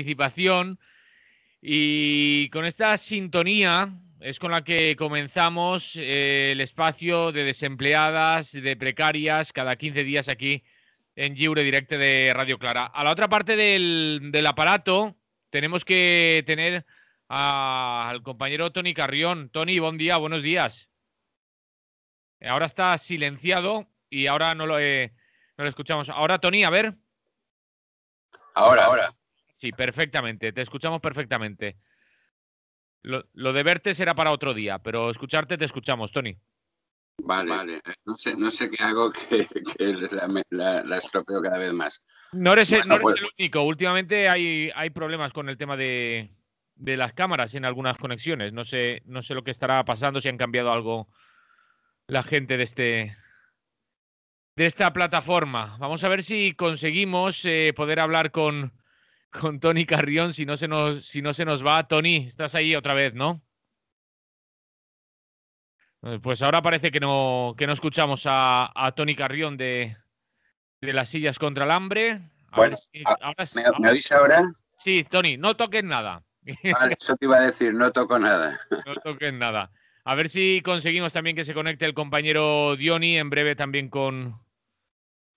participación y con esta sintonía es con la que comenzamos el espacio de desempleadas, de precarias, cada 15 días aquí en Lliure Directe de Radio Clara. A la otra parte del aparato tenemos que tener al compañero Toni Carrión. Toni, buen día, buenos días. Ahora está silenciado y ahora no lo escuchamos. Ahora, Toni, a ver. Ahora. Sí, perfectamente, te escuchamos perfectamente. Lo de verte será para otro día, pero escucharte te escuchamos, Toni. Vale. No sé qué hago que la estropeo cada vez más. No eres el único. Últimamente hay problemas con el tema de las cámaras en algunas conexiones. No sé lo que estará pasando, si han cambiado algo la gente de esta plataforma. Vamos a ver si conseguimos poder hablar con Toni Carrión, si no se nos va. Toni, estás ahí otra vez, ¿no? Pues ahora parece que no escuchamos a Toni Carrión de las sillas contra el hambre. Bueno, ¿me oís ahora? Sí, Toni, no toques nada. Vale, eso te iba a decir, no toco nada. No toques nada. A ver si conseguimos también que se conecte el compañero Diony en breve también con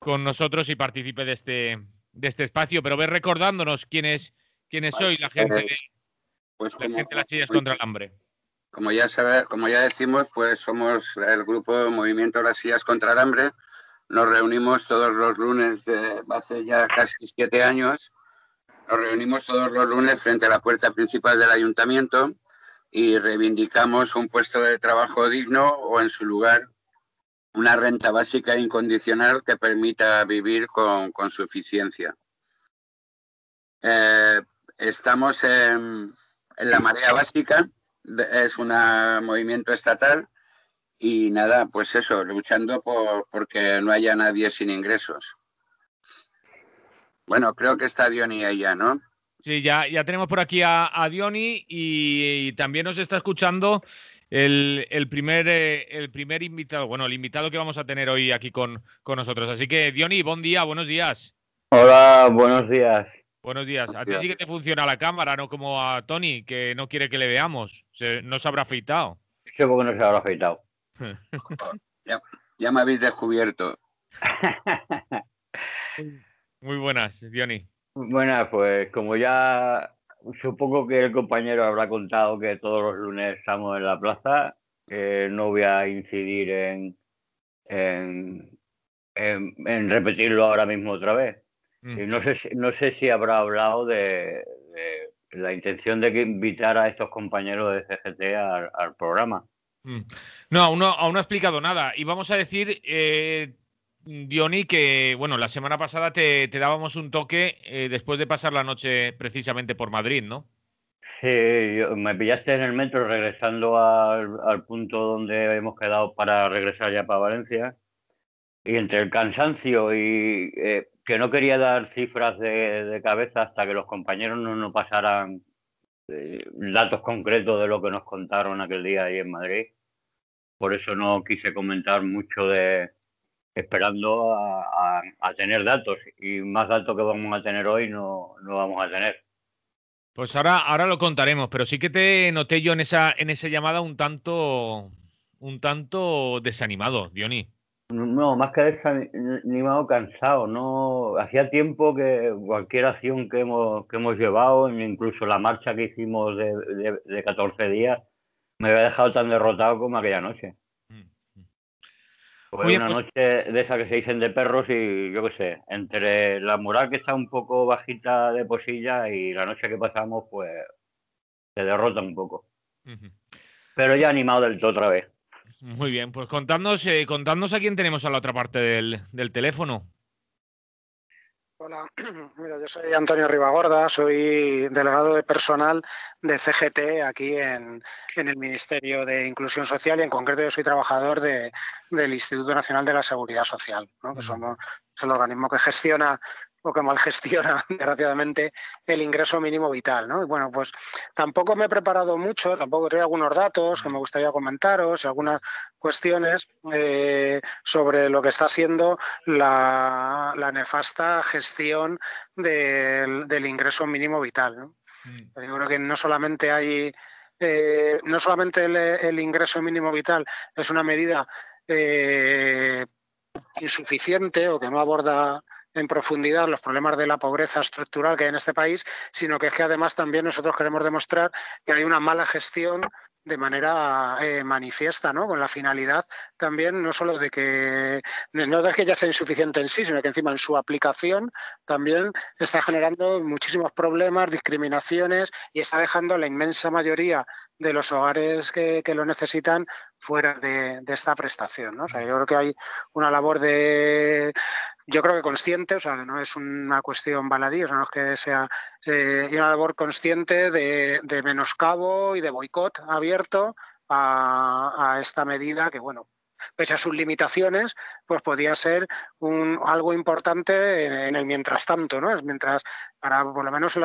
nosotros y participe de este espacio. Pero ve recordándonos quiénes sois la gente de las sillas contra el hambre. Como ya decimos, pues somos el grupo Movimiento Las Sillas contra el Hambre. Nos reunimos todos los lunes hace ya casi 7 años. Nos reunimos todos los lunes frente a la puerta principal del ayuntamiento y reivindicamos un puesto de trabajo digno o, en su lugar, una renta básica incondicional que permita vivir con suficiencia. Estamos en la Marea Básica, es un movimiento estatal y nada, pues eso, luchando porque no haya nadie sin ingresos. Bueno, creo que está Diony ahí ya, ¿no? Sí, ya tenemos por aquí a Diony y también nos está escuchando el primer invitado, bueno, el invitado que vamos a tener hoy aquí con nosotros. Así que, Diony, buen día, buenos días. Hola, buenos días. Buenos días. A ti sí que te funciona la cámara, no como a Toni, que no quiere que le veamos. No se habrá afeitado. Sé por qué no se habrá afeitado. Ya me habéis descubierto. Muy buenas, Diony. Buenas, pues como ya supongo que el compañero habrá contado que todos los lunes estamos en la plaza, no voy a incidir en repetirlo ahora mismo otra vez. Y no sé si habrá hablado de la intención de invitar a estos compañeros de CGT al programa. No, aún no ha explicado nada. Y vamos a decir, Diony, que bueno, la semana pasada te dábamos un toque después de pasar la noche precisamente por Madrid, ¿no? Sí, me pillaste en el metro regresando al punto donde hemos quedado para regresar ya para Valencia. Y entre el cansancio y que no quería dar cifras de cabeza hasta que los compañeros no nos pasaran datos concretos de lo que nos contaron aquel día ahí en Madrid. Por eso no quise comentar mucho esperando a tener datos. Y más datos que vamos a tener hoy no vamos a tener. Pues ahora lo contaremos, pero sí que te noté yo en esa llamada un tanto desanimado, Diony. No, más que desanimado, cansado. No, hacía tiempo que cualquier acción que hemos llevado, incluso la marcha que hicimos de 14 días, me había dejado tan derrotado como aquella noche. Fue una noche de esas que se dicen de perros y yo qué sé, entre la moral que está un poco bajita de posilla y la noche que pasamos, pues se derrota un poco. Pero ya animado del todo otra vez. Muy bien, pues contadnos a quién tenemos a la otra parte del teléfono. Hola, mira, yo soy Antonio Ribagorda, soy delegado de personal de CGT aquí en el Ministerio de Inclusión Social y en concreto yo soy trabajador del Instituto Nacional de la Seguridad Social, ¿no? Que es el organismo que gestiona o que mal gestiona, desgraciadamente, el ingreso mínimo vital, ¿no? Y bueno, pues tampoco me he preparado mucho, tampoco traigo algunos datos que me gustaría comentaros y algunas cuestiones sobre lo que está siendo la nefasta gestión del ingreso mínimo vital, ¿no? Yo creo que no solamente hay no solamente el ingreso mínimo vital es una medida insuficiente o que no aborda en profundidad los problemas de la pobreza estructural que hay en este país, sino que es que además también nosotros queremos demostrar que hay una mala gestión de manera manifiesta, ¿no? Con la finalidad también no solo de que no de que ya sea insuficiente en sí, sino que encima en su aplicación también está generando muchísimos problemas, discriminaciones y está dejando a la inmensa mayoría de los hogares que lo necesitan fuera de esta prestación, ¿no? O sea, yo creo que hay una labor yo creo que consciente, o sea, que no es una cuestión baladí, o sea, no es que sea hay una labor consciente de menoscabo y de boicot abierto a esta medida que, bueno, pese a sus limitaciones, pues podía ser algo importante en el mientras tanto, ¿no? Mientras, para por lo menos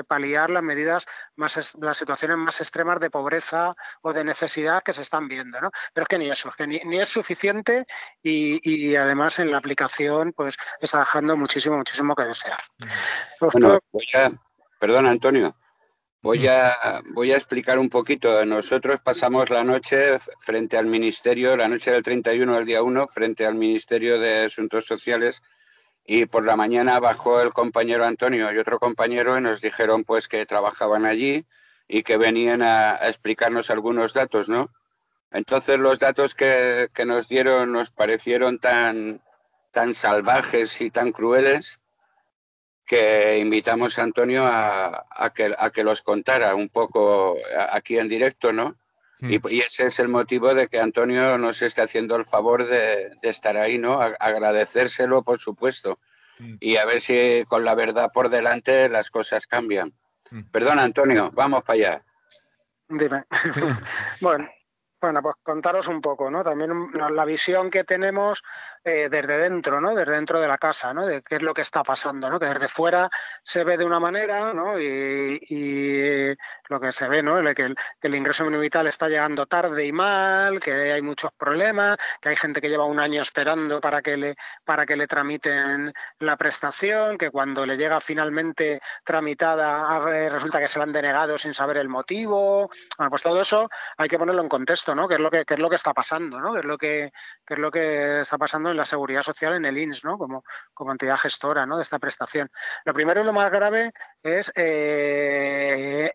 paliar las medidas las situaciones más extremas de pobreza o de necesidad que se están viendo, ¿no? Pero es que ni eso, es que ni es suficiente y además en la aplicación pues está dejando muchísimo que desear. Bueno, perdón, Antonio. Voy a explicar un poquito. Nosotros pasamos la noche frente al Ministerio, la noche del 31 al día 1, frente al Ministerio de Asuntos Sociales, y por la mañana bajó el compañero Antonio y otro compañero y nos dijeron pues que trabajaban allí y que venían a explicarnos algunos datos, ¿no? Entonces los datos que nos dieron nos parecieron tan salvajes y tan crueles que invitamos a Antonio a que los contara un poco aquí en directo, ¿no? Y ese es el motivo de que Antonio nos esté haciendo el favor de estar ahí, ¿no? Agradecérselo, por supuesto. Y a ver si con la verdad por delante las cosas cambian. Perdón, Antonio, vamos para allá. Dime. Bueno, pues contaros un poco, ¿no? También la visión que tenemos desde dentro, ¿no? Desde dentro de la casa, ¿no? De qué es lo que está pasando, ¿no? Que desde fuera se ve de una manera, ¿no? Y lo que se ve, ¿no? Que el ingreso mínimo vital está llegando tarde y mal, que hay muchos problemas, que hay gente que lleva un año esperando para que le tramiten la prestación, que cuando le llega finalmente tramitada resulta que se la han denegado sin saber el motivo. Bueno, pues todo eso hay que ponerlo en contexto, ¿no? ¿Qué es lo que está pasando, ¿no? ¿Qué es lo que está pasando en la Seguridad Social, en el INS, ¿no? Como entidad gestora, ¿no? De esta prestación. Lo primero y lo más grave es que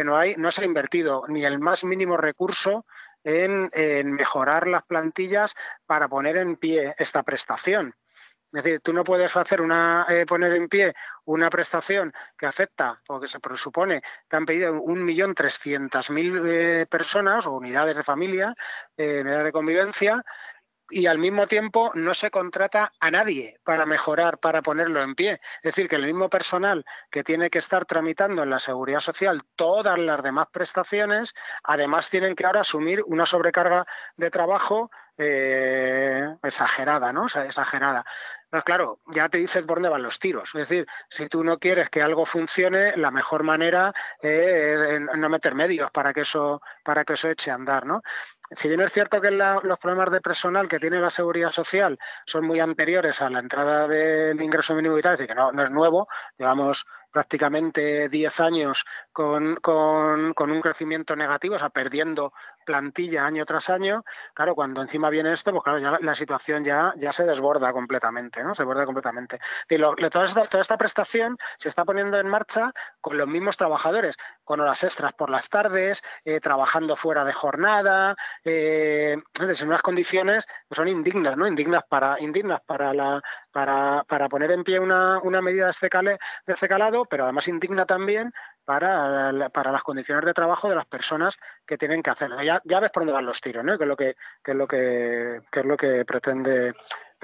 no se ha invertido ni el más mínimo recurso en mejorar las plantillas para poner en pie esta prestación. Es decir, tú no puedes poner en pie una prestación que afecta o que se presupone que han pedido 1.300.000 personas o unidades de familia, unidades de convivencia, y al mismo tiempo no se contrata a nadie para mejorar, para ponerlo en pie. Es decir, que el mismo personal que tiene que estar tramitando en la Seguridad Social todas las demás prestaciones, además tienen que ahora asumir una sobrecarga de trabajo exagerada, ¿no? O sea, exagerada. Pues claro, ya te dices por dónde van los tiros. Es decir, si tú no quieres que algo funcione, la mejor manera es no meter medios para que eso eche a andar, ¿no? Si bien es cierto que los problemas de personal que tiene la Seguridad Social son muy anteriores a la entrada del ingreso mínimo vital, es decir, que no es nuevo, llevamos prácticamente 10 años con un crecimiento negativo, o sea, perdiendo plantilla año tras año. Claro, cuando encima viene esto, pues claro, ya la situación ya se desborda completamente, ¿no? Se desborda completamente. Y toda esta prestación se está poniendo en marcha con los mismos trabajadores, con horas extras por las tardes, trabajando fuera de jornada, en unas condiciones que son indignas, ¿no? Indignas para poner en pie una medida de este calado, pero además indigna también para las condiciones de trabajo de las personas que tienen que hacerlo. Ya ves por dónde van los tiros, ¿no? Que es lo que pretende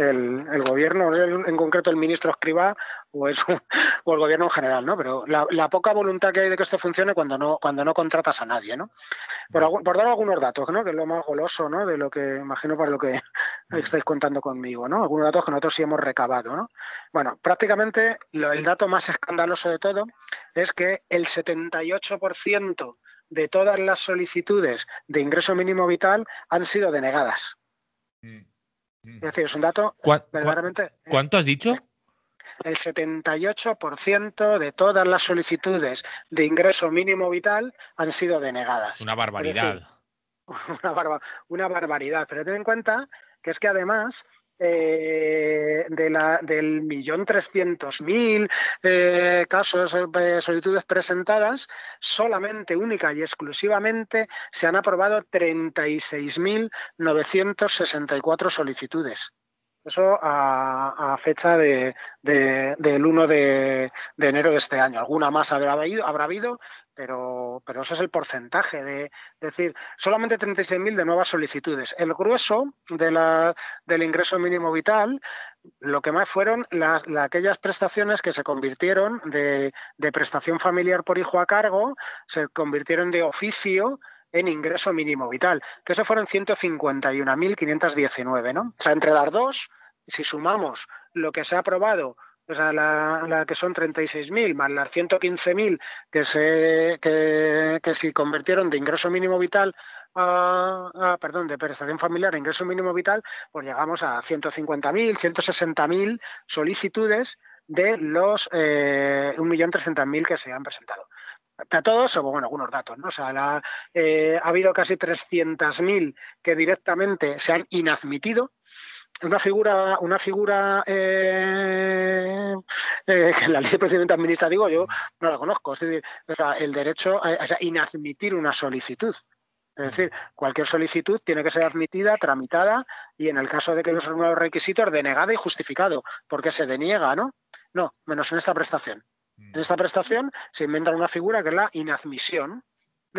el gobierno, en concreto el ministro Escrivá, o el gobierno en general, ¿no? Pero la poca voluntad que hay de que esto funcione cuando no contratas a nadie, ¿no? Por dar algunos datos, ¿no? Que es lo más goloso, ¿no? De lo que imagino para lo que estáis contando conmigo, ¿no? Algunos datos que nosotros sí hemos recabado, ¿no? Bueno, prácticamente el dato más escandaloso de todo es que el 78% de todas las solicitudes de ingreso mínimo vital han sido denegadas. Es decir, es un dato verdaderamente... ¿Cuánto has dicho? El 78% de todas las solicitudes de ingreso mínimo vital han sido denegadas. Una barbaridad. Es decir, una barbaridad. Pero ten en cuenta que es que además del 1.300.000 casos de solicitudes presentadas, solamente, única y exclusivamente, se han aprobado 36.964 solicitudes. Eso a fecha del 1 de enero de este año. Alguna más habrá habido, pero ese es el porcentaje. Es decir, solamente 36.000 de nuevas solicitudes. El grueso del ingreso mínimo vital, lo que más fueron aquellas prestaciones que se convirtieron de prestación familiar por hijo a cargo, se convirtieron de oficio en ingreso mínimo vital, que eso fueron 151.519, ¿no? O sea, entre las dos, si sumamos lo que se ha aprobado, o sea, la que son 36.000 más las 115.000 que se convirtieron de ingreso mínimo vital de prestación familiar a ingreso mínimo vital, pues llegamos a 150.000, 160.000 solicitudes de los 1.300.000 que se han presentado. A todos, bueno, algunos datos, ¿no? O sea, ha habido casi 300.000 que directamente se han inadmitido. Una figura que en la ley de procedimiento administrativo yo no la conozco. Es decir, o sea, el derecho a inadmitir una solicitud. Es decir, cualquier solicitud tiene que ser admitida, tramitada y en el caso de que no se reúnan los requisitos, denegada y justificado, porque se deniega, ¿no? No, menos en esta prestación. En esta prestación se inventa una figura que es la inadmisión.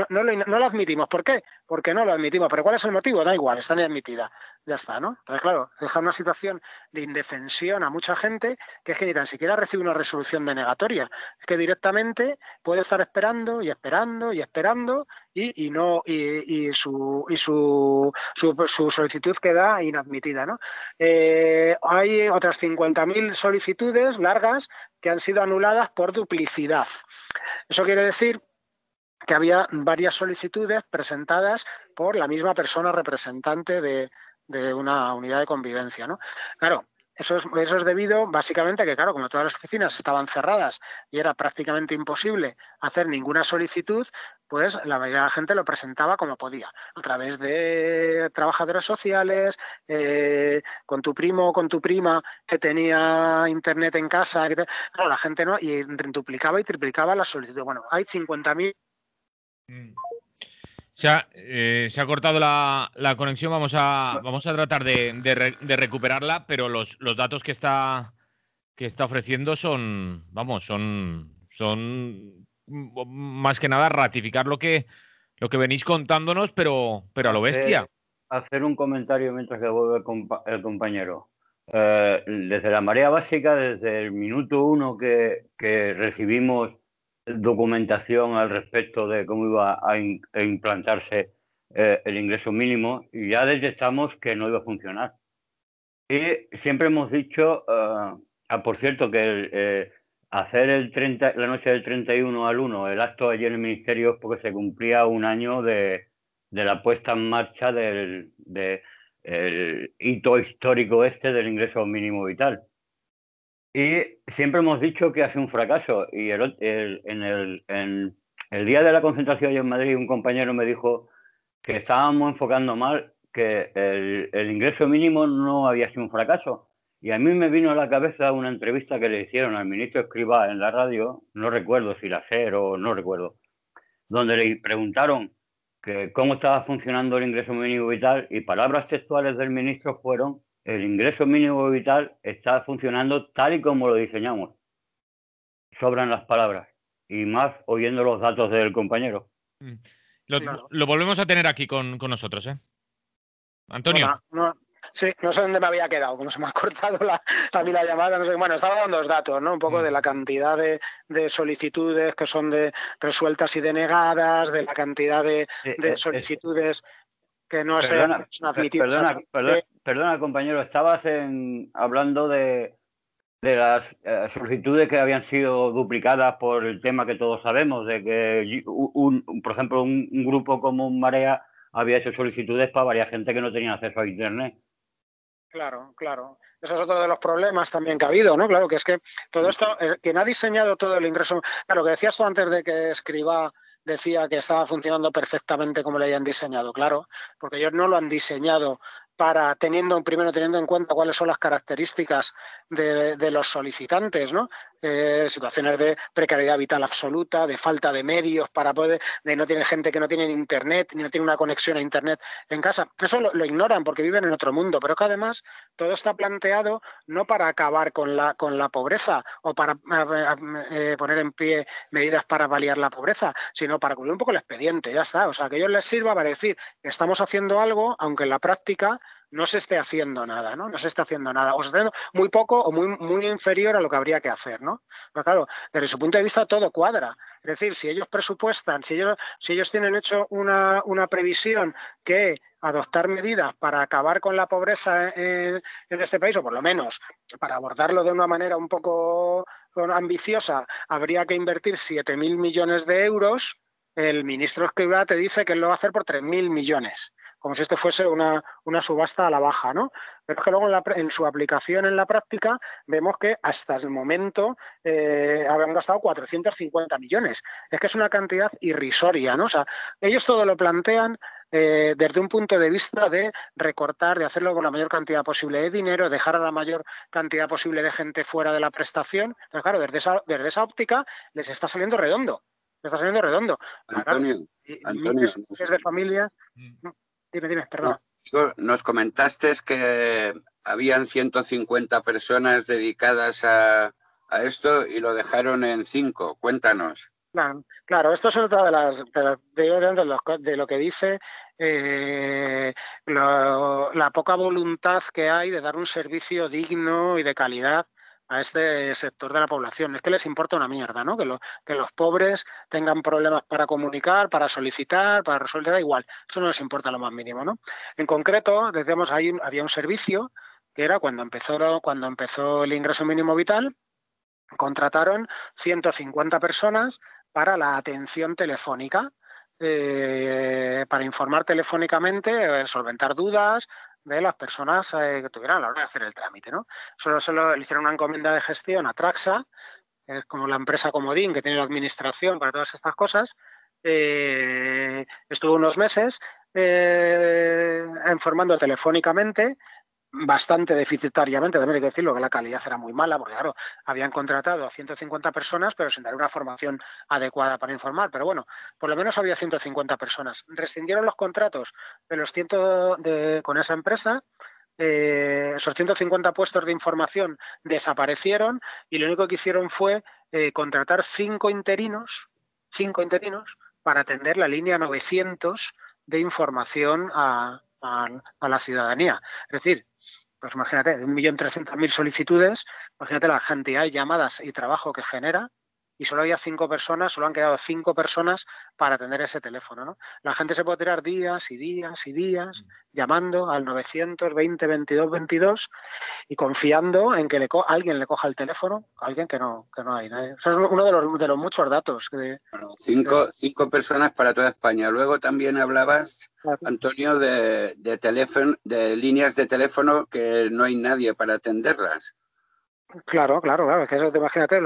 No la admitimos. ¿Por qué? Porque no lo admitimos. ¿Pero cuál es el motivo? Da igual, está inadmitida. Ya está, ¿no? Entonces, claro, deja una situación de indefensión a mucha gente que es que ni tan siquiera recibe una resolución denegatoria. Es que directamente puede estar esperando y esperando y esperando y su solicitud queda inadmitida, ¿no? Hay otras 50.000 solicitudes largas que han sido anuladas por duplicidad. Eso quiere decir que había varias solicitudes presentadas por la misma persona representante de una unidad de convivencia, ¿no? Claro, eso es debido básicamente a que, claro, como todas las oficinas estaban cerradas y era prácticamente imposible hacer ninguna solicitud, pues la mayoría de la gente lo presentaba como podía, a través de trabajadores sociales, con tu primo o con tu prima que tenía internet en casa, claro, la gente no, y duplicaba y triplicaba las solicitudes. Bueno, hay 50.000. Se ha cortado la conexión, vamos a tratar de recuperarla, pero los datos que está ofreciendo son más que nada ratificar lo que venís contándonos, pero a lo bestia. Hacer un comentario mientras que vuelve el compañero. Desde la marea básica, desde el minuto 1 que recibimos documentación al respecto de cómo iba a implantarse el ingreso mínimo, y ya detectamos que no iba a funcionar. Y siempre hemos dicho, por cierto, que hacer la noche del 31 al 1 el acto allí en el ministerio, porque se cumplía un año de la puesta en marcha del hito histórico del ingreso mínimo vital. Y siempre hemos dicho que ha sido un fracaso. Y en el día de la concentración allá en Madrid, un compañero me dijo que estábamos enfocando mal, que el ingreso mínimo no había sido un fracaso. Y a mí me vino a la cabeza una entrevista que le hicieron al ministro Escrivá en la radio, no recuerdo si la SER o no recuerdo, donde le preguntaron que cómo estaba funcionando el ingreso mínimo vital, y palabras textuales del ministro fueron: el ingreso mínimo vital está funcionando tal y como lo diseñamos. Sobran las palabras, y más oyendo los datos del compañero. Lo volvemos a tener aquí con nosotros, ¿eh? Antonio. Bueno, Sí, no sé dónde me había quedado, como se me ha cortado a mí la llamada. No sé. Bueno, estaba dando los datos, ¿no? Un poco de la cantidad de solicitudes que son resueltas y denegadas, de la cantidad de solicitudes que no son admitidas. Perdona, compañero, estabas hablando de las solicitudes que habían sido duplicadas por el tema que todos sabemos, de que, por ejemplo, un grupo como Marea había hecho solicitudes para varias gente que no tenía acceso a Internet. Claro, claro. Eso es otro de los problemas también que ha habido, ¿no? Claro, que es que todo esto, quien ha diseñado todo el ingreso... Claro, que decías tú antes de que Escribá decía que estaba funcionando perfectamente como lo hayan diseñado, claro, porque ellos no lo han diseñado para teniendo en cuenta cuáles son las características de los solicitantes, ¿no? Situaciones de precariedad vital absoluta, de falta de medios para poder, de no tener gente que no tiene internet, ni no tiene una conexión a internet en casa. Eso lo ignoran porque viven en otro mundo, pero que además todo está planteado no para acabar con la pobreza o para poner en pie medidas para paliar la pobreza, sino para cubrir un poco el expediente, ya está. O sea, que a ellos les sirva para decir que estamos haciendo algo, aunque en la práctica no se esté haciendo nada, ¿no? No se está haciendo nada. O se está haciendo muy poco o muy inferior a lo que habría que hacer, ¿no? Pero claro, desde su punto de vista todo cuadra. Es decir, si ellos presupuestan, si ellos tienen hecho una previsión que adoptar medidas para acabar con la pobreza en este país, o por lo menos para abordarlo de una manera un poco ambiciosa, habría que invertir 7.000 millones de euros. El ministro Escrivá te dice que él lo va a hacer por 3.000 millones, como si esto fuese una subasta a la baja, ¿no? Pero es que luego en su aplicación en la práctica vemos que hasta el momento habían gastado 450 millones. Es que es una cantidad irrisoria, ¿no? O sea, ellos todo lo plantean desde un punto de vista de recortar, de hacerlo con la mayor cantidad posible de dinero, dejar a la mayor cantidad posible de gente fuera de la prestación. Pero claro, desde esa óptica les está saliendo redondo. Les está saliendo redondo. Antonio, claro, Antonio, miles de familias. Dime, perdona. Nos comentaste que habían 150 personas dedicadas a esto y lo dejaron en 5. Cuéntanos. Claro, esto es otra de lo que dice la poca voluntad que hay de dar un servicio digno y de calidad a este sector de la población. Es que les importa una mierda, ¿no? Que los pobres tengan problemas para comunicar, para solicitar, para resolver, da igual. Eso no les importa lo más mínimo, ¿no? En concreto, decíamos, había un servicio que era cuando empezó el ingreso mínimo vital, contrataron 150 personas para la atención telefónica, para informar telefónicamente, solventar dudas de las personas que tuvieran a la hora de hacer el trámite, ¿no? Solo le hicieron una encomienda de gestión a Traxa, es como la empresa comodín que tiene la administración para todas estas cosas. Estuvo unos meses informando telefónicamente, bastante deficitariamente, también hay que decirlo, que la calidad era muy mala, porque claro, habían contratado a 150 personas, pero sin dar una formación adecuada para informar. Pero bueno, por lo menos había 150 personas. Rescindieron los contratos de los con esa empresa. Esos 150 puestos de información desaparecieron y lo único que hicieron fue contratar 5 interinos para atender la línea 900 de información a la ciudadanía. Es decir, pues imagínate, de 1.300.000 solicitudes, imagínate la cantidad de llamadas y trabajo que genera, y solo había 5 personas, solo han quedado 5 personas para atender ese teléfono, ¿no? La gente se puede tirar días y días y días llamando al 920 22 22 y confiando en que alguien le coja el teléfono, alguien que no hay nadie. Eso es uno de los muchos datos. Cinco personas para toda España. Luego también hablabas, Antonio, de líneas de teléfono que no hay nadie para atenderlas. Claro. Es que eso, imagínate,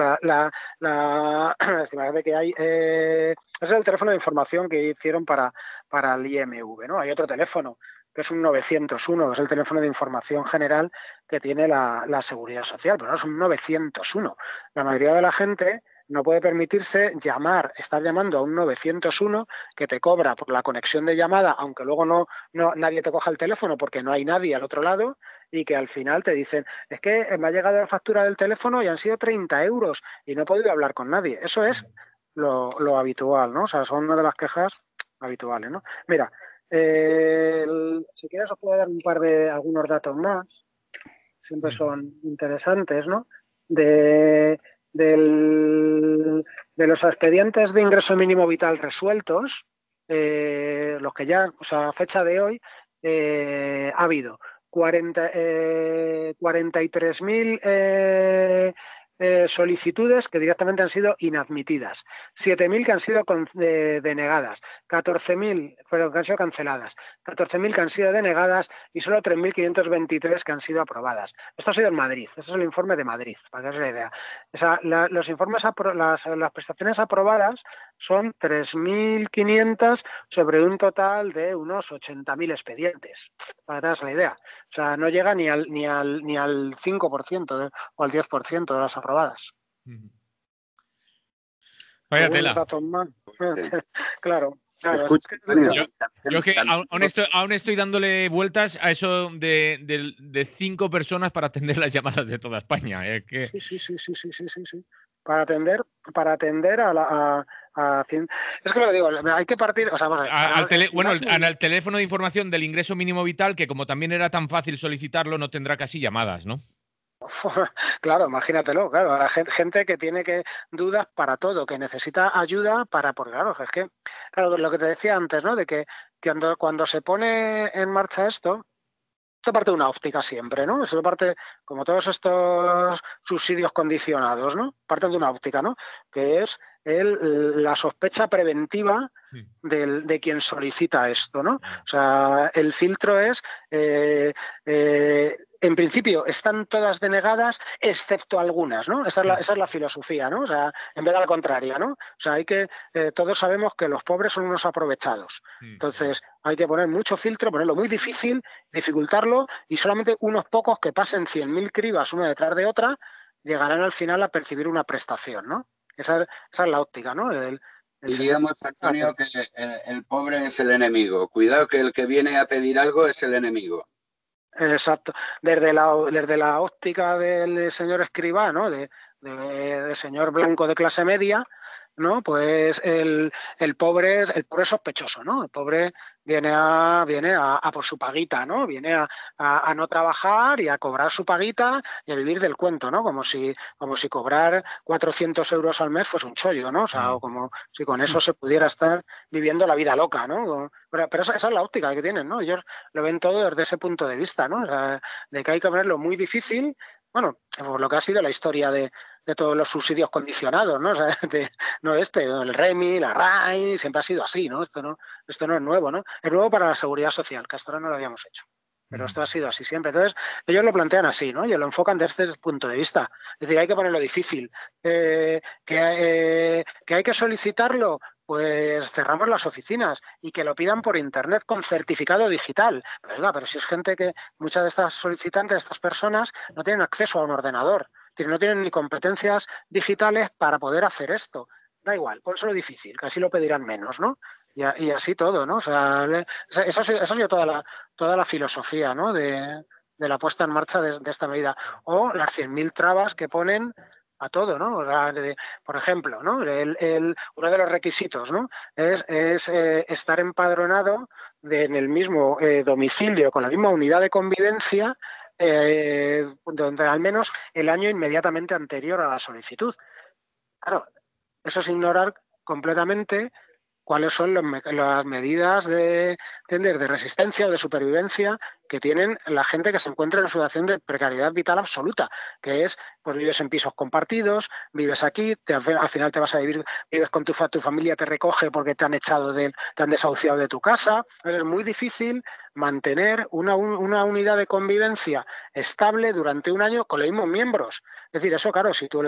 imagínate que hay... ese es el teléfono de información que hicieron para el IMV, ¿no? Hay otro teléfono, que es un 901, que es el teléfono de información general que tiene la Seguridad Social, pero no es un 901. La mayoría de la gente no puede permitirse estar llamando a un 901 que te cobra por la conexión de llamada, aunque luego nadie te coja el teléfono porque no hay nadie al otro lado, y que al final te dicen, es que me ha llegado la factura del teléfono y han sido 30 euros y no he podido hablar con nadie. Eso es lo habitual, ¿no? O sea, son una de las quejas habituales, ¿no? Mira, Si quieres os puedo dar algunos datos más, siempre son interesantes, ¿no? De los expedientes de ingreso mínimo vital resueltos, los que ya, o sea, a fecha de hoy, ha habido 43.000 solicitudes que directamente han sido inadmitidas, 7.000 que han sido denegadas, 14.000 que han sido canceladas, 14.000 que han sido denegadas y solo 3.523 que han sido aprobadas. Esto ha sido en Madrid, este es el informe de Madrid, para que os hagáis la idea. O sea, los informes las prestaciones aprobadas son 3.500 sobre un total de unos 80.000 expedientes, para que te hagas la idea. O sea, no llega ni al 5% o al 10% de las aprobadas. Vaya tela. Claro. Escucha, yo que aún estoy dándole vueltas a eso de 5 personas para atender las llamadas de toda España. Que... Sí. Para atender a es que lo digo, hay que partir, o sea, al teléfono de información del ingreso mínimo vital, que como también era tan fácil solicitarlo, no tendrá casi llamadas, ¿no? Claro, imagínatelo, claro, la gente que tiene dudas para todo, que necesita ayuda porque claro, es que, claro, lo que te decía antes, ¿no? De que cuando se pone en marcha esto parte de una óptica siempre, ¿no? Eso parte, como todos estos subsidios condicionados, ¿no? Parten de una óptica, ¿no? Que es la sospecha preventiva de quien solicita esto, ¿no? O sea, el filtro es, en principio, están todas denegadas, excepto algunas, ¿no? Esa es la filosofía, ¿no? O sea, en vez de la contraria, ¿no? O sea, todos sabemos que los pobres son unos aprovechados. Entonces, hay que poner mucho filtro, ponerlo muy difícil, dificultarlo, y solamente unos pocos que pasen 100.000 cribas una detrás de otra llegarán al final a percibir una prestación, ¿no? Esa es la óptica, ¿no? Diríamos, Antonio, que el pobre es el enemigo. Cuidado que el que viene a pedir algo es el enemigo. Exacto. Desde la óptica del señor escribá, ¿no? del señor blanco de clase media, ¿no? Pues el pobre es sospechoso, ¿no? El pobre viene a por su paguita, ¿no? Viene a no trabajar y a cobrar su paguita y a vivir del cuento, ¿no? Como si cobrar 400 euros al mes fuese un chollo, ¿no? O sea, o como si con eso se pudiera estar viviendo la vida loca, ¿no? Pero esa es la óptica que tienen, ¿no? Ellos lo ven todo desde ese punto de vista, ¿no? O sea, de que hay que ponerlo muy difícil, bueno, por lo que ha sido la historia de todos los subsidios condicionados, ¿no? O sea, el REMI, la RAI, siempre ha sido así, ¿no? Esto no es nuevo, ¿no? Es nuevo para la seguridad social, que hasta ahora no lo habíamos hecho. Pero esto ha sido así siempre. Entonces, ellos lo plantean así, ¿no? Ellos lo enfocan desde ese punto de vista. Es decir, hay que ponerlo difícil. Que hay que solicitarlo, pues cerramos las oficinas y que lo pidan por internet con certificado digital. Pero si es gente que muchas de estas solicitantes, estas personas, no tienen acceso a un ordenador, no tienen ni competencias digitales para poder hacer esto. Da igual, pónselo difícil, que así lo pedirán menos, ¿no? Y así todo, ¿no? O sea, eso ha sido toda la filosofía, ¿no? De la puesta en marcha de esta medida. O las 100.000 trabas que ponen a todo, ¿no? O sea, por ejemplo, ¿no? Uno de los requisitos, ¿no? Es estar empadronado en el mismo domicilio, con la misma unidad de convivencia, donde al menos el año inmediatamente anterior a la solicitud. Claro, eso es ignorar completamente cuáles son las medidas de resistencia o de supervivencia que tienen la gente que se encuentra en una situación de precariedad vital absoluta, que es, pues vives en pisos compartidos, vives aquí, al final te vas a vives con tu familia, te recoge porque te han desahuciado de tu casa. Es muy difícil mantener una unidad de convivencia estable durante un año con los mismos miembros. Es decir, eso claro, si tú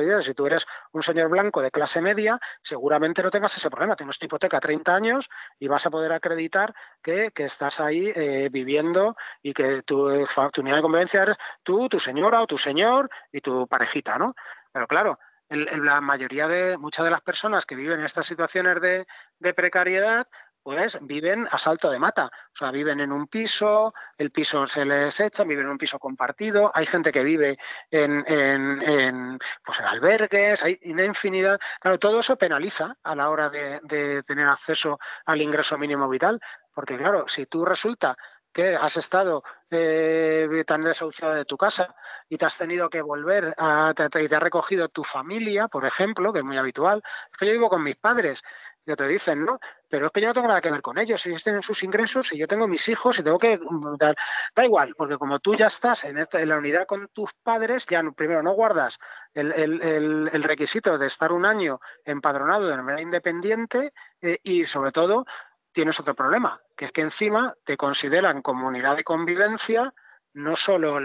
eres un señor blanco de clase media, seguramente no tengas ese problema. Tienes tu hipoteca 30 años y vas a poder acreditar que estás ahí viviendo y que tu unidad de convivencia eres tú, tu señora o tu señor y tu parejita, ¿no? Pero claro, muchas de las personas que viven en estas situaciones de precariedad, pues viven a salto de mata. O sea, viven en un piso, el piso se les echa, viven en un piso compartido, hay gente que vive pues en albergues, hay una infinidad. Claro, todo eso penaliza a la hora de tener acceso al ingreso mínimo vital, porque claro, si tú resulta que has estado tan desahuciado de tu casa y te has tenido que volver y te ha recogido tu familia, por ejemplo, que es muy habitual. Es que yo vivo con mis padres, ya te dicen, ¿no? Pero es que yo no tengo nada que ver con ellos. Ellos tienen sus ingresos y yo tengo mis hijos y tengo que dar. Da igual, porque como tú ya estás en la unidad con tus padres, ya primero no guardas el requisito de estar un año empadronado de manera independiente y sobre todo tienes otro problema, que es que encima te consideran como unidad de convivencia no solo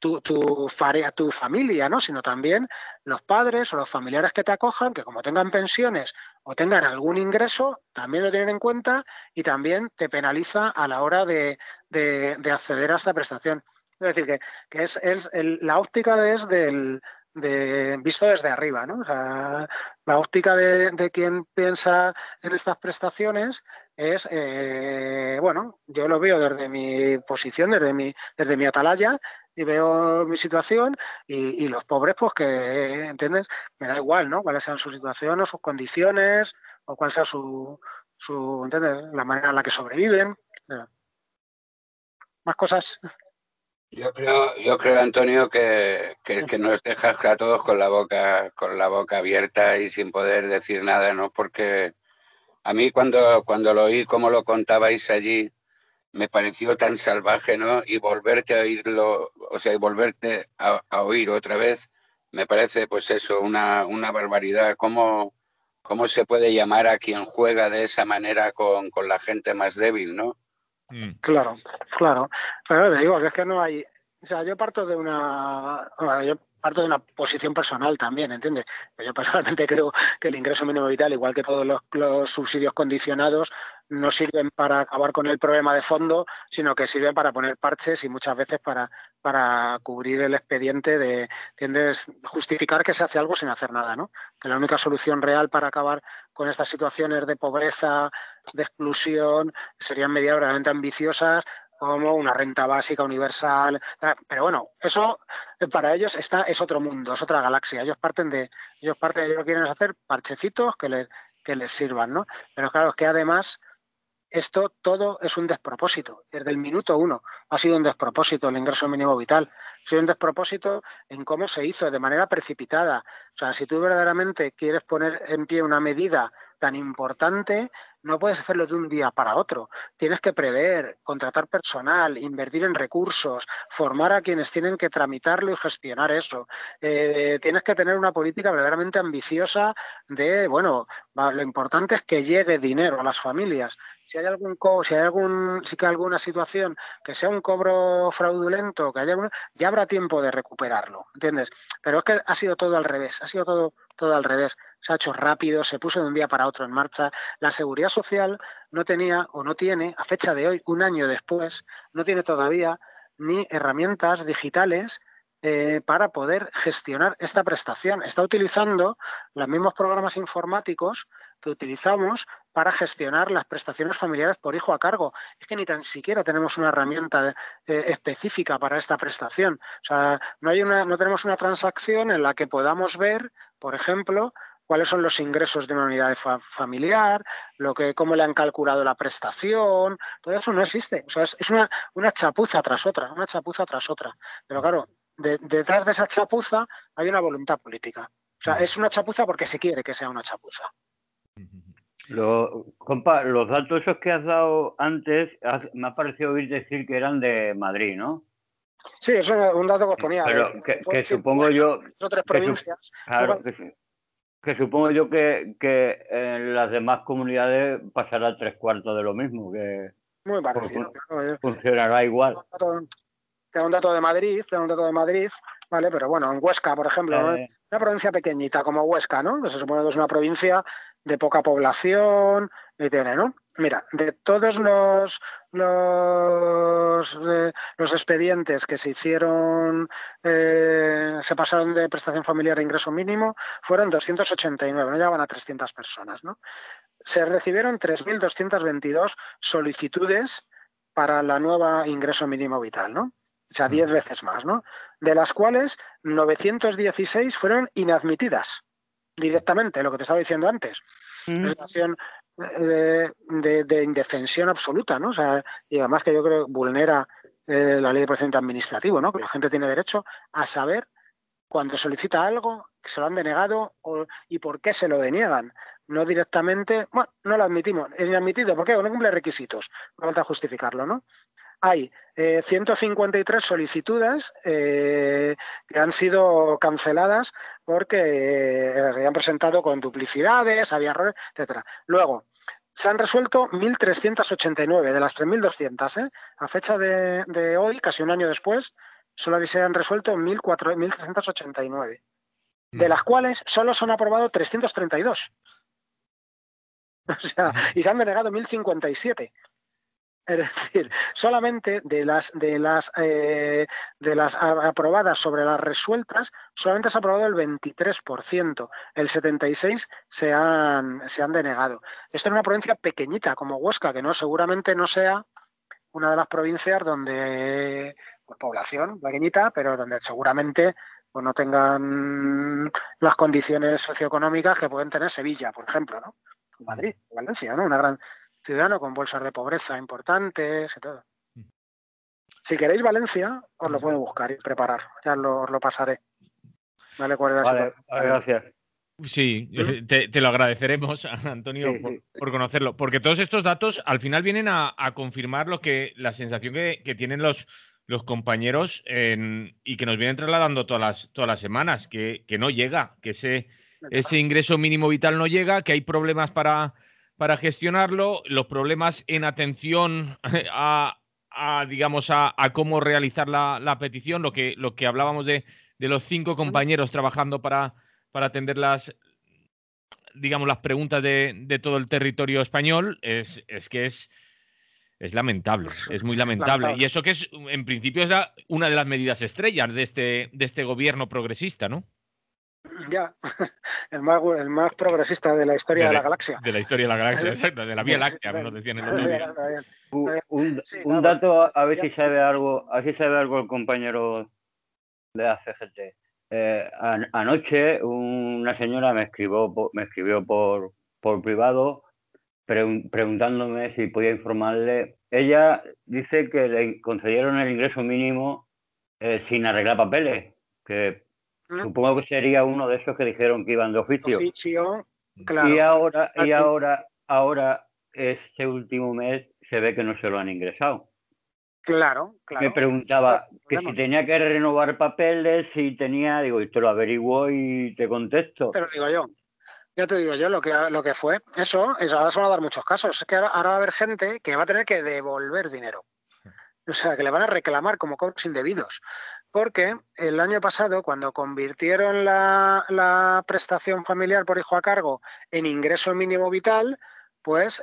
tu familia, ¿no? Sino también los padres o los familiares que te acojan, que como tengan pensiones o tengan algún ingreso, también lo tienen en cuenta y también te penaliza a la hora de acceder a esta prestación. Es decir, que la óptica es visto desde arriba, ¿no? O sea, la óptica de quien piensa en estas prestaciones es, bueno, yo lo veo desde mi posición, desde mi atalaya, y veo mi situación y los pobres, pues que, ¿entiendes? Me da igual, ¿no? Cuáles sean su situación o sus condiciones o cuál sea ¿entiendes? La manera en la que sobreviven. Más cosas. Yo creo, Antonio, que nos dejas a todos con la boca abierta y sin poder decir nada, ¿no? Porque a mí cuando lo oí, como lo contabais allí, me pareció tan salvaje, ¿no? Y volverte a oírlo, o sea, y volverte a oír otra vez, me parece, pues eso, una barbaridad. ¿Cómo se puede llamar a quien juega de esa manera con la gente más débil, ¿no? Claro, claro. Pero te digo que es que no hay. O sea, yo parto de una posición personal también, ¿entiendes? Yo personalmente creo que el ingreso mínimo vital, igual que todos los subsidios condicionados, no sirven para acabar con el problema de fondo, sino que sirven para poner parches y muchas veces para cubrir el expediente ¿entiendes? Justificar que se hace algo sin hacer nada, ¿no? Que la única solución real para acabar con estas situaciones de pobreza, de exclusión, serían medidas realmente ambiciosas como una renta básica universal. Pero bueno, eso para ellos es otro mundo, es otra galaxia. Ellos lo que quieren es hacer parchecitos que les sirvan, ¿no? Pero claro, es que además esto todo es un despropósito. Desde el minuto uno ha sido un despropósito el ingreso mínimo vital. Ha sido un despropósito en cómo se hizo de manera precipitada. O sea, si tú verdaderamente quieres poner en pie una medida tan importante, no puedes hacerlo de un día para otro. Tienes que prever, contratar personal, invertir en recursos, formar a quienes tienen que tramitarlo y gestionar eso. Tienes que tener una política verdaderamente ambiciosa de, bueno, lo importante es que llegue dinero a las familias. Si hay alguna situación que sea un cobro fraudulento, ya habrá tiempo de recuperarlo, ¿entiendes? Pero es que ha sido todo al revés, ha sido todo al revés. Se ha hecho rápido, se puso de un día para otro en marcha. La seguridad social no tenía o no tiene, a fecha de hoy, un año después, no tiene todavía ni herramientas digitales para poder gestionar esta prestación. Está utilizando los mismos programas informáticos que utilizamos para gestionar las prestaciones familiares por hijo a cargo. Es que ni tan siquiera tenemos una herramienta específica para esta prestación. O sea, no tenemos una transacción en la que podamos ver, por ejemplo, cuáles son los ingresos de una unidad familiar, cómo le han calculado la prestación. Todo eso no existe. O sea, es una chapuza tras otra, una chapuza tras otra. Pero claro, detrás de esa chapuza hay una voluntad política. O sea, es una chapuza porque se quiere que sea una chapuza. Compa, los datos esos que has dado antes, me ha parecido oír decir que eran de Madrid, ¿no? Sí, eso es un dato que os ponía. Pero que supongo yo... Otras provincias. Claro, que supongo yo que en las demás comunidades pasará 3/4 de lo mismo, que muy parecido. Funcionará igual. Tengo un dato de Madrid, ¿vale? Pero bueno, en Huesca, por ejemplo, una provincia pequeñita como Huesca, ¿no? Que se supone que es una provincia de poca población y tiene, ¿no? Mira, de todos los expedientes que se hicieron, se pasaron de prestación familiar a ingreso mínimo, fueron 289, no llegaban a 300 personas, ¿no? se recibieron 3.222 solicitudes para la nueva ingreso mínimo vital, ¿no? O sea, 10 veces más, ¿no? De las cuales 916 fueron inadmitidas directamente, lo que te estaba diciendo antes. Una situación de indefensión absoluta, ¿no? O sea, y además que yo creo que vulnera la ley de procedimiento administrativo, ¿no? Que la gente tiene derecho a saber cuando solicita algo, que se lo han denegado y por qué se lo deniegan. No directamente, bueno, no lo admitimos, es inadmitido, ¿por qué? No cumple requisitos, no falta justificarlo, ¿no? Hay 153 solicitudes que han sido canceladas porque habían presentado con duplicidades, había errores, etcétera. Luego, se han resuelto 1.389 de las 3.200. A fecha de hoy, casi un año después, solo se han resuelto 1.389, de las cuales solo se han aprobado 332. O sea, y se han denegado 1.057. Es decir, solamente de las aprobadas sobre las resueltas, solamente se ha aprobado el 23%, el 76% se han denegado. Esto es una provincia pequeñita como Huesca, que seguramente no sea una de las provincias donde, pues, población pequeñita, pero donde seguramente pues, no tengan las condiciones socioeconómicas que pueden tener Sevilla, por ejemplo, ¿no? Madrid, Valencia, ¿no? Una gran ciudadano con bolsas de pobreza importantes y todo. Si queréis Valencia, os lo puedo buscar y preparar. Ya os lo pasaré. ¿Vale? ¿Cuál era vale, gracias. Sí, te lo agradeceremos, Antonio, sí. Por conocerlo. Porque todos estos datos al final vienen a confirmar la sensación que tienen los compañeros y que nos vienen trasladando todas las semanas, que no llega, que ese ingreso mínimo vital no llega, que hay problemas para gestionarlo, los problemas en atención a cómo realizar la petición, lo que hablábamos de los 5 compañeros trabajando para atender las preguntas de todo el territorio español, es lamentable, es muy lamentable. Y eso que en principio es una de las medidas estrellas de este gobierno progresista, ¿no? Ya, el más progresista de la historia de la galaxia. De la historia de la galaxia, exacto, de la Vía Láctea, nos decían el otro día. Un dato, a ver si sabe algo, el compañero de la CGT. Anoche una señora me escribió por privado preguntándome si podía informarle. Ella dice que le concedieron el ingreso mínimo sin arreglar papeles, que supongo que sería uno de esos que dijeron que iban de oficio. Claro. Y ahora este último mes se ve que no se lo han ingresado. Claro. Me preguntaba que si tenía que renovar papeles, si tenía, digo, esto lo averiguo y te contesto. Te lo digo yo. Ya te digo yo lo que fue. Eso, ahora se van a dar muchos casos. Es que ahora va a haber gente que va a tener que devolver dinero. O sea, que le van a reclamar como cobros indebidos. Porque el año pasado, cuando convirtieron la prestación familiar por hijo a cargo en ingreso mínimo vital, pues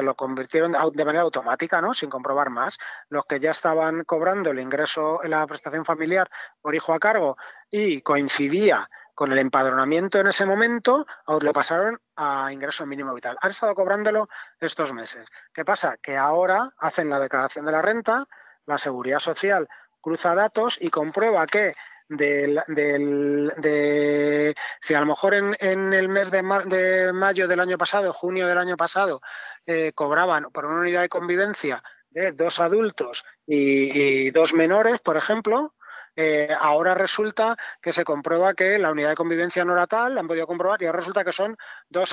lo convirtieron de manera automática, ¿no? Sin comprobar más. Los que ya estaban cobrando el ingreso en la prestación familiar por hijo a cargo y coincidía con el empadronamiento en ese momento, lo pasaron a ingreso mínimo vital. Han estado cobrándolo estos meses. ¿Qué pasa? Que ahora hacen la declaración de la renta, la Seguridad Social cruza datos y comprueba que si a lo mejor en el mes de mayo del año pasado, junio del año pasado, cobraban por una unidad de convivencia de 2 adultos y 2 menores, por ejemplo, ahora resulta que se comprueba que la unidad de convivencia no era tal, la han podido comprobar, y ahora resulta que son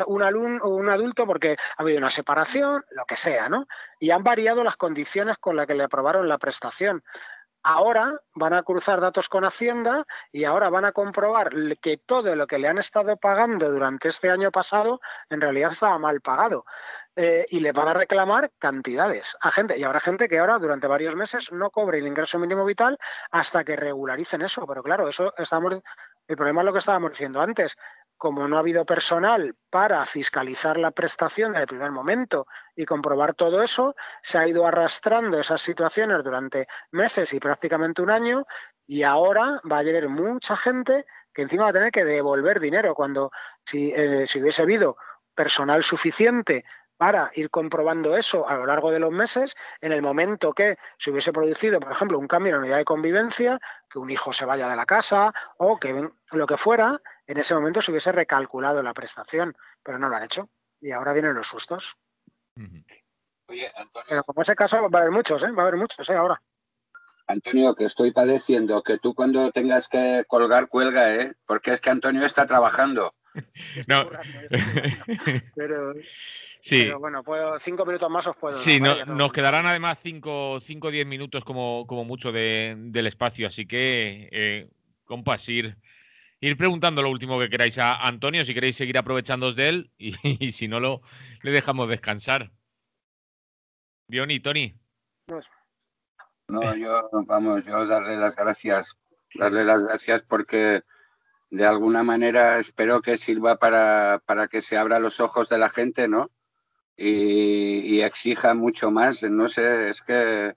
un adulto porque ha habido una separación, lo que sea, ¿no? Y han variado las condiciones con las que le aprobaron la prestación. Ahora van a cruzar datos con Hacienda y ahora van a comprobar que todo lo que le han estado pagando durante este año pasado en realidad estaba mal pagado. Y le van a reclamar cantidades a gente. Y habrá gente que ahora durante varios meses no cobre el ingreso mínimo vital hasta que regularicen eso. Pero claro, el problema es lo que estábamos diciendo antes. Como no ha habido personal para fiscalizar la prestación desde el primer momento y comprobar todo eso, se ha ido arrastrando esas situaciones durante meses y prácticamente un año, y ahora va a llegar mucha gente que encima va a tener que devolver dinero, cuando si hubiese habido personal suficiente para ir comprobando eso a lo largo de los meses. En el momento que se hubiese producido, por ejemplo, un cambio en la unidad de convivencia, que un hijo se vaya de la casa o que lo que fuera, en ese momento se hubiese recalculado la prestación, pero no lo han hecho. Y ahora vienen los sustos. Oye, Antonio. Pero como ese caso va a haber muchos, va a haber muchos ahora. Antonio, que estoy padeciendo, que tú cuando tengas que colgar, cuelga, porque es que Antonio está trabajando. No. Pero, sí. Pero bueno, 5 minutos más os puedo sí, dar. nos quedarán además 5 o 10 minutos como mucho del espacio, así que, compas, ir preguntando lo último que queráis a Antonio, si queréis seguir aprovechándoos de él y si no, le dejamos descansar. Diony, Tony. No, yo darle las gracias porque de alguna manera espero que sirva para que se abra los ojos de la gente, ¿no? Y exija mucho más. No sé, es que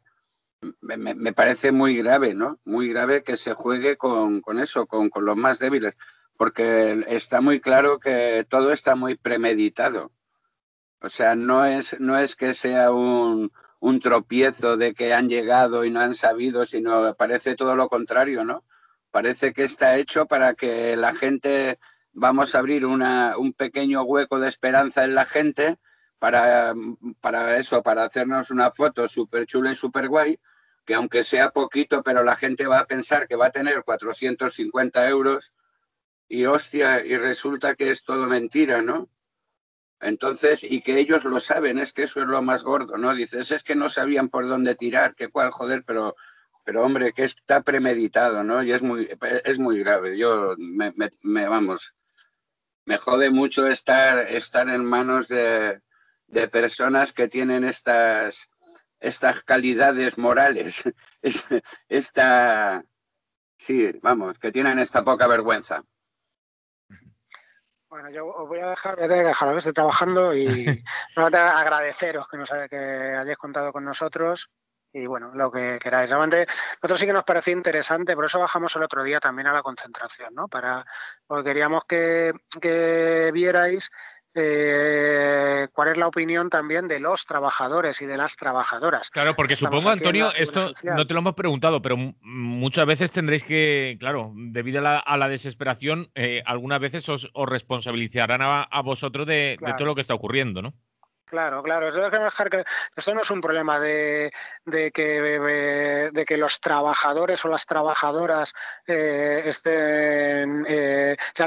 me parece muy grave, ¿no? Muy grave que se juegue con eso, con los más débiles, porque está muy claro que todo está muy premeditado. O sea, no es que sea un tropiezo de que han llegado y no han sabido, sino parece todo lo contrario, ¿no? Parece que está hecho para que la gente, vamos a abrir un pequeño hueco de esperanza en la gente para eso, para hacernos una foto súper chula y súper guay, que aunque sea poquito, pero la gente va a pensar que va a tener 450 euros y hostia, y resulta que es todo mentira, ¿no? Entonces, y que ellos lo saben, es que eso es lo más gordo, ¿no? Dices, es que no sabían por dónde tirar, que cuál, joder, pero hombre, que está premeditado, ¿no? Y es muy grave. Yo, me jode mucho estar en manos de personas que tienen estas calidades morales, que tienen esta poca vergüenza. Bueno, yo os voy a tener que dejar, estoy trabajando y agradeceros que hayáis contado con nosotros y bueno, lo que queráis. Realmente, nosotros sí que nos parecía interesante, por eso bajamos el otro día también a la concentración, ¿no? Porque queríamos que vierais cuál es la opinión también de los trabajadores y de las trabajadoras. Claro, porque supongo, Antonio, esto no te lo hemos preguntado, pero muchas veces tendréis que, claro, debido a la desesperación, algunas veces os responsabilizarán a vosotros de todo lo que está ocurriendo, ¿no? Claro, tengo que dejar que esto no es un problema de que los trabajadores o las trabajadoras sean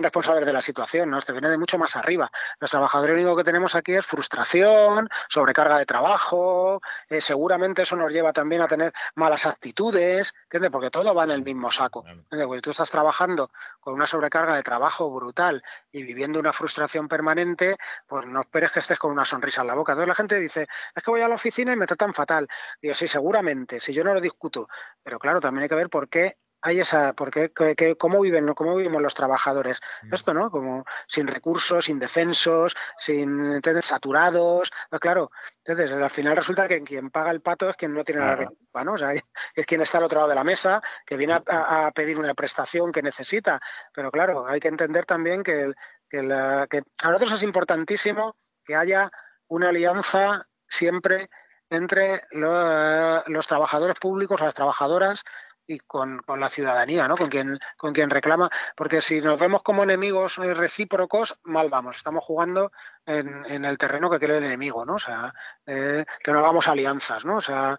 responsables de la situación, ¿no? Esto viene de mucho más arriba. Los trabajadores lo único que tenemos aquí es frustración, sobrecarga de trabajo, seguramente eso nos lleva también a tener malas actitudes, ¿entiendes? Porque todo va en el mismo saco. ¿Entiendes? Porque tú estás trabajando con una sobrecarga de trabajo brutal y viviendo una frustración permanente, pues no esperes que estés con una sonrisa en la boca. Entonces la gente dice, es que voy a la oficina y me tratan fatal. Digo, sí, seguramente, si yo no lo discuto. Pero claro, también hay que ver por qué hay cómo vivimos los trabajadores. Esto, ¿no? Como sin recursos, indefensos, entonces, saturados. Pues claro, entonces al final resulta que quien paga el pato es quien no tiene la culpa, ¿no? O sea, es quien está al otro lado de la mesa, que viene a pedir una prestación que necesita. Pero claro, hay que entender también que a nosotros es importantísimo que haya una alianza siempre entre los trabajadores públicos, las trabajadoras y con la ciudadanía, ¿no? Con quien reclama, porque si nos vemos como enemigos recíprocos, mal vamos, estamos jugando en el terreno que quiere el enemigo, ¿no? O sea, que no hagamos alianzas, ¿no? O sea,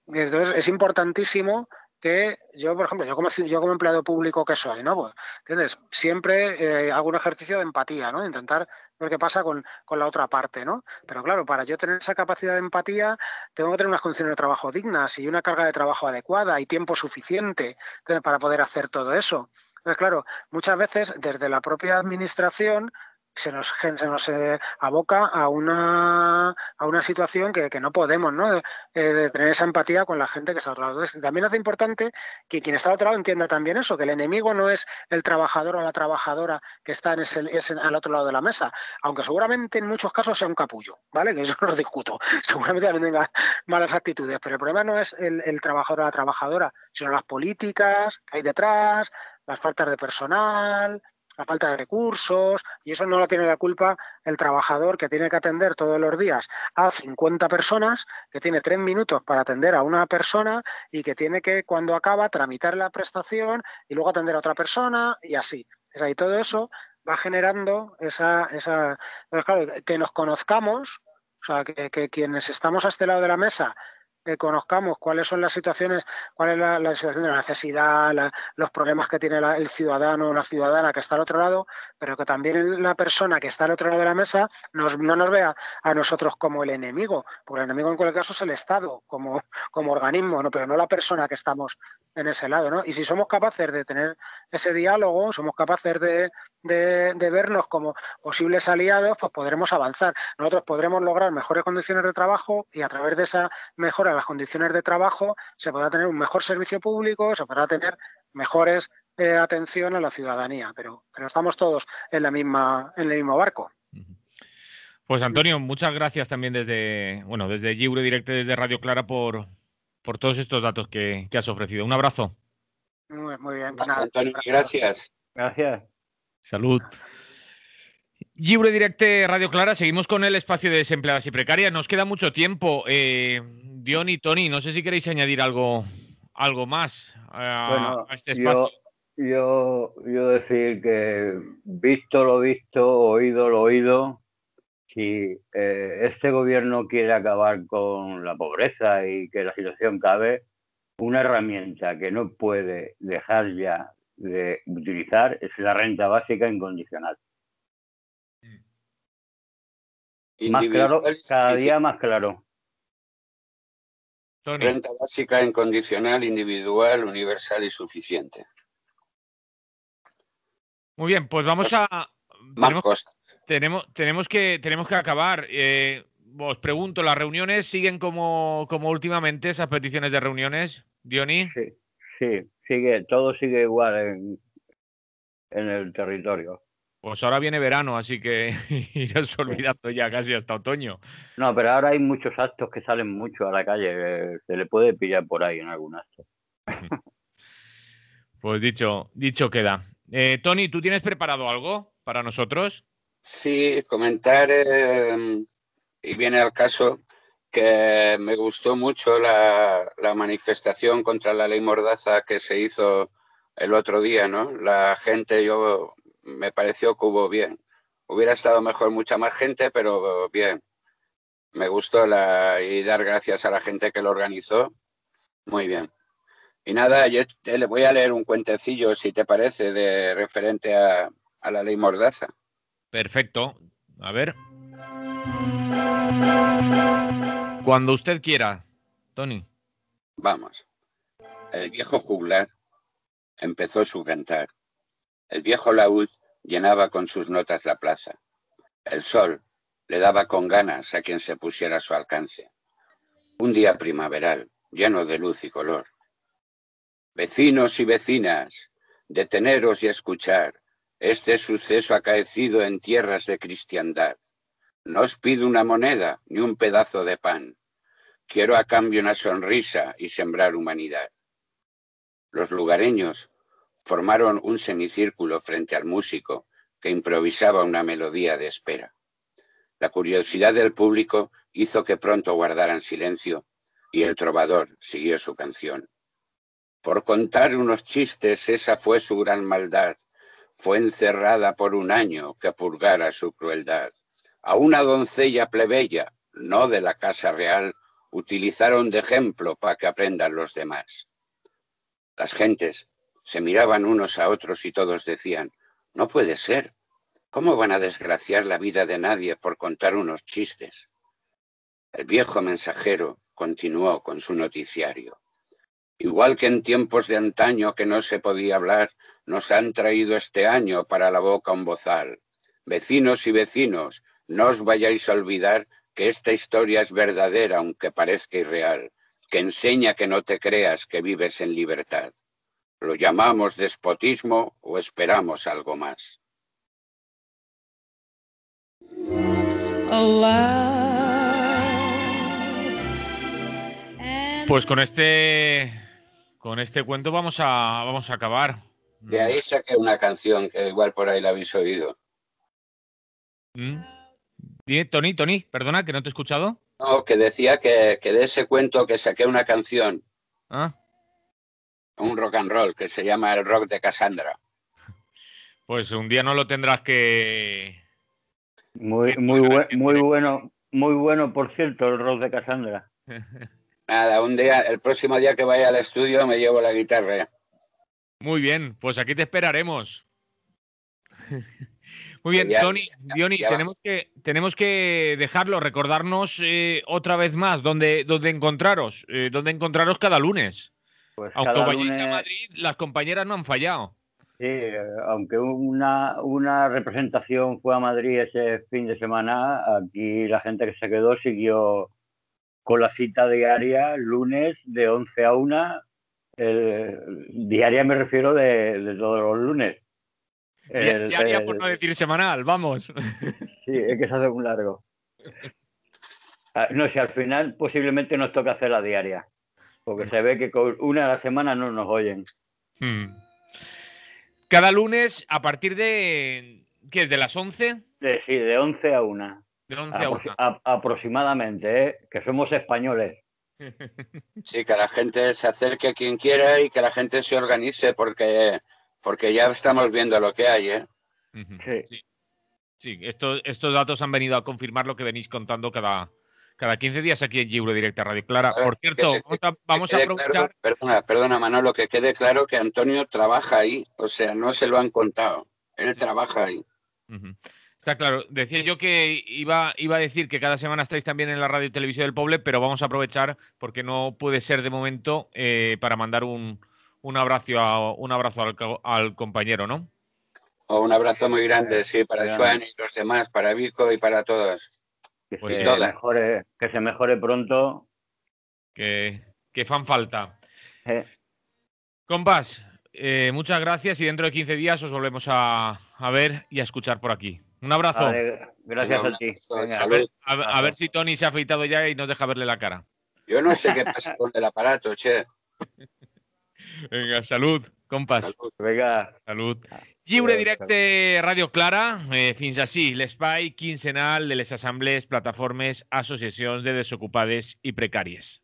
entonces es importantísimo que yo, por ejemplo, yo como empleado público que soy, ¿no? Pues, ¿entiendes? Siempre hago un ejercicio de empatía, ¿no? De intentar ver qué pasa con la otra parte, ¿no? Pero claro, para yo tener esa capacidad de empatía, tengo que tener unas condiciones de trabajo dignas y una carga de trabajo adecuada y tiempo suficiente para poder hacer todo eso. Entonces, claro, muchas veces desde la propia administración se nos aboca a una situación que no podemos, ¿no? De tener esa empatía con la gente que está al otro lado. Entonces, también es importante que quien está al otro lado entienda también eso, que el enemigo no es el trabajador o la trabajadora que está al otro lado de la mesa, aunque seguramente en muchos casos sea un capullo, ¿vale? Que eso no lo discuto. Seguramente también tenga malas actitudes, pero el problema no es el trabajador o la trabajadora, sino las políticas que hay detrás, las faltas de personal, la falta de recursos, y eso no lo tiene la culpa el trabajador que tiene que atender todos los días a 50 personas, que tiene 3 minutos para atender a una persona y que tiene que, cuando acaba, tramitar la prestación y luego atender a otra persona y así. O sea, y todo eso va generando pues claro, que nos conozcamos, o sea, que quienes estamos a este lado de la mesa, que conozcamos cuáles son las situaciones, cuál es la situación de la necesidad, los problemas que tiene el ciudadano o la ciudadana que está al otro lado, pero que también la persona que está al otro lado de la mesa no nos vea a nosotros como el enemigo, porque el enemigo en cualquier caso es el Estado como organismo, ¿no? Pero no la persona que estamos en ese lado, ¿no? Y si somos capaces de tener ese diálogo, somos capaces de vernos como posibles aliados, pues podremos avanzar. Nosotros podremos lograr mejores condiciones de trabajo y a través de esa mejora de las condiciones de trabajo se podrá tener un mejor servicio público, se podrá tener mejores atención a la ciudadanía, pero estamos todos en el mismo barco. Pues Antonio, muchas gracias también desde Lliure Directe, desde Radio Clara, por todos estos datos que has ofrecido. Un abrazo. Muy bien. Gracias, Antonio, gracias. Gracias. Salud. Lliure Directe, Radio Clara. Seguimos con el espacio de desempleadas y precarias. Nos queda mucho tiempo. Dion y Tony, no sé si queréis añadir algo más a este espacio. Yo decir que visto lo visto, oído lo oído, si este gobierno quiere acabar con la pobreza y que la situación cabe, una herramienta que no puede dejar ya de utilizar es la renta básica incondicional. Más claro, cada día más claro. Tony. Renta básica incondicional, individual, universal y suficiente. Muy bien, pues vamos a... Más cosas. Tenemos que acabar. Os pregunto, ¿las reuniones siguen como últimamente, esas peticiones de reuniones, Diony? Sí, todo sigue igual en el territorio. Pues ahora viene verano, así que irás olvidando ya casi hasta otoño. No, pero ahora hay muchos actos que salen mucho a la calle, se le puede pillar por ahí en algún acto. Pues dicho queda. Tony, ¿tú tienes preparado algo para nosotros? Sí, comentar, y viene al caso, que me gustó mucho la manifestación contra la ley Mordaza que se hizo el otro día, ¿no? La gente, me pareció que hubo bien. Hubiera estado mejor mucha más gente, pero bien. Me gustó y dar gracias a la gente que lo organizó. Muy bien. Y nada, yo le voy a leer un cuentecillo, si te parece, referente a la ley Mordaza. Perfecto. A ver. Cuando usted quiera, Tony. Vamos. El viejo juglar empezó su cantar. El viejo laúd llenaba con sus notas la plaza. El sol le daba con ganas a quien se pusiera a su alcance. Un día primaveral, lleno de luz y color. Vecinos y vecinas, deteneros y escuchar este suceso acaecido en tierras de cristiandad. No os pido una moneda ni un pedazo de pan. Quiero a cambio una sonrisa y sembrar humanidad. Los lugareños formaron un semicírculo frente al músico que improvisaba una melodía de espera. La curiosidad del público hizo que pronto guardaran silencio y el trovador siguió su canción. Por contar unos chistes, esa fue su gran maldad. Fue encerrada por un año que purgara su crueldad. A una doncella plebeya, no de la casa real, utilizaron de ejemplo para que aprendan los demás. Las gentes se miraban unos a otros y todos decían, no puede ser, ¿cómo van a desgraciar la vida de nadie por contar unos chistes? El viejo mensajero continuó con su noticiario. Igual que en tiempos de antaño que no se podía hablar, nos han traído este año para la boca un bozal. Vecinos y vecinos, no os vayáis a olvidar que esta historia es verdadera aunque parezca irreal, que enseña que no te creas que vives en libertad. ¿Lo llamamos despotismo o esperamos algo más? Pues con este cuento vamos a acabar. De ahí saqué una canción que igual por ahí la habéis oído. Bien, Tony, perdona, que no te he escuchado. No, que decía que de ese cuento que saqué una canción, un rock and roll, que se llama El Rock de Cassandra. Pues un día no lo tendrás que... Muy bueno, por cierto, el rock de Cassandra. Nada, un día, el próximo día que vaya al estudio me llevo la guitarra. Muy bien, pues aquí te esperaremos. Muy bien, Tony, Diony, tenemos que dejarlo, recordarnos otra vez más dónde encontraros, cada lunes. Pues aunque cada vayáis lunes... a Madrid, las compañeras no han fallado. Sí, aunque una representación fue a Madrid ese fin de semana, aquí la gente que se quedó siguió con la cita diaria, lunes de 11 a 1. Diaria me refiero de todos los lunes. Diaria por no decir semanal, vamos. Sí, es que se hace un largo. No sé, al final posiblemente nos toca hacer la diaria, porque se ve que con una a la semana no nos oyen. Cada lunes, a partir de... ¿Qué es? ¿De las 11? Sí, de 11 a 1. De 11 a 1. Aproximadamente, que somos españoles. Sí, que la gente se acerque quien quiera y que la gente se organice, porque ya estamos viendo lo que hay, ¿eh? Sí, estos datos han venido a confirmar lo que venís contando cada 15 días aquí en Lliure Directe Radio Clara. Por cierto, vamos a aprovechar... Claro, perdona, Manolo, que quede claro que Antonio trabaja ahí, o sea, no se lo han contado, él trabaja ahí. Está claro. Decía yo que iba a decir que cada semana estáis también en la radio y televisión del Poble, pero vamos a aprovechar porque no puede ser de momento para mandar un abrazo al compañero, ¿no? Un abrazo muy grande, sí, para Joan y los demás, para Vico y para todos. Que se mejore pronto. Que fan falta. Compas, muchas gracias y dentro de 15 días os volvemos a ver y a escuchar por aquí. Un abrazo. Vale, gracias a ti. A ver si Tony se ha afeitado ya y nos deja verle la cara. Yo no sé qué pasa con el aparato, che. Venga, salud, compas. Salud. Venga. Salud. Lliure Directe Radio Clara, fins així l'espai quinzenal de les assemblees, plataformes, associacions de desocupades i precàries.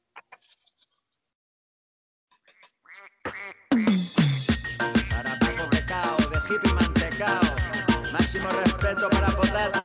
Para Paco Becao, de hippie mantecao, máximo respeto para Potat.